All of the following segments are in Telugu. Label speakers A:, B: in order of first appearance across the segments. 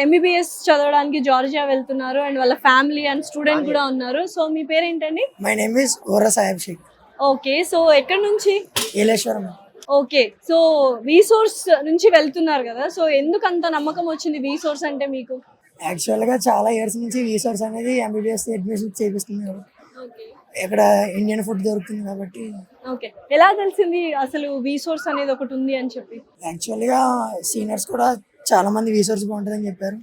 A: ఎంబీబీఎస్ చదవడానికి జార్జియా వెళ్తున్నారు అండ్ వాళ్ళ ఫ్యామిలీ అండ్ స్టూడెంట్ కూడా ఉన్నారు. సో మీ పేరు ఏంటండి?
B: My name is Vora Saheb Sheikh.
A: Okay, so ఎక్కడి నుంచి?
B: ఏలేశ్వరం.
A: ఓకే, సో వీసోర్స్ నుంచి వెళ్తున్నారు కదా, సో ఎందుకు అంత నమ్మకం వచ్చింది వీసోర్స్ అంటే మీకు?
B: యాక్చువల్గా చాలా ఇయర్స్ నుంచి వీసోర్స్ అనేది ఎంబీబీఎస్ అడ్మిషన్ చేపిస్తుంది కాబట్టి
A: ఓకే
B: ఇక్కడ ఇండియన్ ఫుడ్ దొరుకుతుంది కాబట్టి.
A: ఓకే, ఎలా తెలిసింది అసలు వీసోర్స్ అనేది ఒకటి ఉంది అని చెప్పి?
B: యాక్చువల్గా సీనియర్స్ కూడా చాలా మంది వీసోర్స్ బాగుంటుందని చెప్పారు.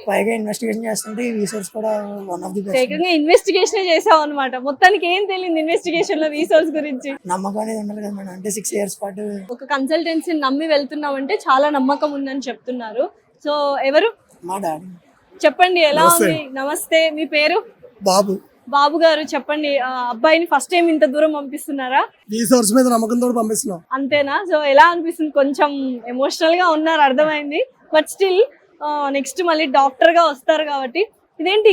B: పైగా ఇన్వెస్టిగేషన్ చేస్తుంటే ఈ వీసోర్స్ కూడా వన్ ఆఫ్ ది బెస్ట్.
A: ఏకంగా ఇన్వెస్టిగేషన్ చేసావు అనమాట. మొత్తానికి ఏం తెలియదు ఇన్వెస్టిగేషన్ లో వీసోర్స్ గురించి?
B: నమ్మకం అనేది ఉండాలి కదా మేడం, అంటే 6 years పాటు.
A: ఒక కన్సల్టెన్సీని నమ్మి వెళ్తున్నావు అంటే చాలా నమ్మకం ఉందని చెప్తున్నారు. సో ఎవరు?
B: మా డాడీ.
A: చెప్పండి ఎలా ఉంది? నమస్తే, మీ పేరు?
B: బాబు.
A: బాబు గారు చెప్పండి, అబ్బాయిని ఫస్ట్ టైం ఇంత దూరం పంపిస్తున్నారా?
B: వీసోర్స్ మీద నమ్మకంతో పంపిస్తున్నాం.
A: అంతేనా? సో ఎలా అనిపిస్తుంది? కొంచెం ఎమోషనల్ గా ఉన్నారు అర్థమైంది, బట్ స్టిల్ నెక్స్ట్ మళ్ళీ డాక్టర్ గా వస్తారు కాబట్టి. ఇదేంటి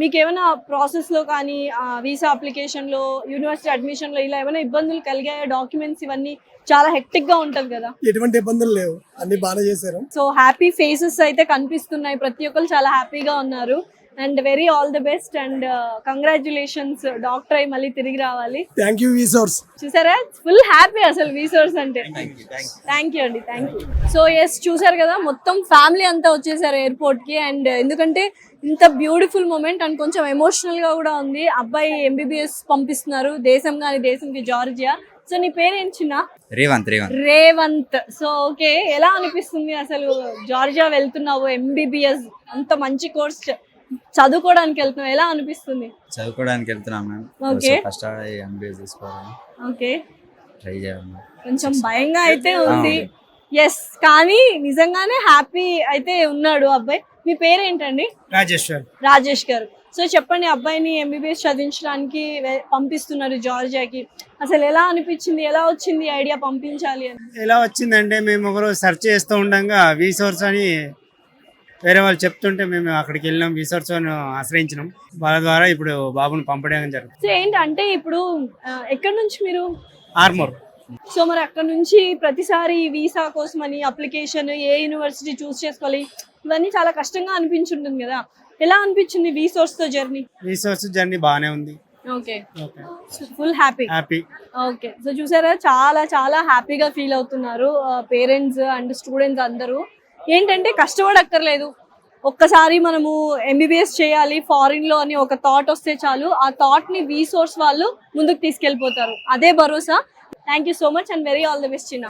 A: మీకు ఏమైనా ప్రాసెస్ లో కానీ వీసా అప్లికేషన్ లో, యూనివర్సిటీ అడ్మిషన్ లో ఇలా ఏమైనా ఇబ్బందులు కలిగాయా? డాక్యుమెంట్స్ ఇవన్నీ చాలా హెక్టిక్ గా ఉంటది కదా.
B: ఎటువంటి ఇబ్బందులు లేవు, అన్ని బాగా చేశారు.
A: సో హ్యాపీ ఫేసెస్ అయితే కనిపిస్తున్నాయి, ప్రతి ఒక్కరు చాలా హ్యాపీగా ఉన్నారు. And very all the best and congratulations, doctor అయి మళ్ళీ తిరిగి రావాలి.
B: Thank you వీసోర్స్.
A: చూసారా, ఫుల్ హ్యాపీ అసలు వీసోర్స్ అంటే. థ్యాంక్ యూ అండి, థ్యాంక్ యూ. సో ఎస్, చూసారు కదా, మొత్తం ఫ్యామిలీ అంతా వచ్చేసారు ఎయిర్పోర్ట్ కి. అండ్ ఎందుకంటే ఇంత బ్యూటిఫుల్ మూమెంట్ అండ్ కొంచెం ఎమోషనల్ గా కూడా ఉంది. అబ్బాయి ఎంబీబీఎస్ పంపిస్తున్నారు, దేశం కాని దేశంకి, జార్జియా. సో నీ పేరేంటి చిన్న? రేవంత్. సో ఓకే, ఎలా అనిపిస్తుంది అసలు జార్జియా వెళ్తున్నావు, ఎంబీబీఎస్ అంత మంచి కోర్స్ చదువుకోవడానికి వెళ్తున్నావు, ఎలా అనిపిస్తుంది?
C: చదువుకోవడానికి వెళ్తున్నాం మ్యామ్.
A: ఓకే,
C: కష్టపడి ఎంబీఏ చేసుకోవాలి,
A: ఓకే,
C: ట్రై చేయాలి.
A: కొంచెం భయంగా అయితే ఉంది, ఎస్, కానీ నిజంగానే హ్యాపీ అయితే ఉన్నాడు అబ్బాయి. మీ పేరేంటండి? రాజేష్ గారు. సో చెప్పండి, అబ్బాయిని ఎంబీబీఎస్ చదివించడానికి పంపిస్తున్నారు జార్జియాకి. అసలు ఎలా అనిపించింది, ఎలా వచ్చింది ఐడియా పంపించాలి అని?
D: ఎలా వచ్చిందంటే, మేము ఒకరోజు సెర్చ్ చేస్తూ ఉండగా వీసోర్స్ అని వేరే వాళ్ళు చెప్తుంటే మేము అక్కడికి వెళ్ళినాం, వీసోర్స్ ఆశ్రయించినాం. వాళ్ళ ద్వారా ఇప్పుడు బాబుని పంపడం జరుగుతుంది.
A: సో ఏంటంటే ఇప్పుడు ఎక్కడి నుంచి మీరు?
D: ఆర్మూర్.
A: సో మరి అక్కడ నుంచి ప్రతిసారి వీసా కోసం అని అప్లికేషన్, ఏ యూనివర్సిటీ చూస్ చేసుకోవాలి, ఇవన్నీ చాలా కష్టంగా అనిపించుంటుంది కదా. ఎలా అనిపించింది వీసోర్స్ తో జర్నీ?
D: వీసోర్స్ జర్నీ బాగానే ఉంది.
A: Okay, full happy. Okay, so చూసారా, చాలా చాలా హ్యాపీగా ఫీల్ అవుతున్నారు పేరెంట్స్ అండ్ స్టూడెంట్స్ అందరూ. ఏంటంటే కష్టపడక్కర్లేదు, ఒక్కసారి మనము ఎంబీబీఎస్ చేయాలి ఫారిన్ లో అని ఒక థాట్ వస్తే చాలు, ఆ థాట్ ని వీసోర్స్ వాళ్ళు ముందుకు తీసుకెళ్ళిపోతారు. అదే భరోసా. Thank you so much and very all the best చిన్న.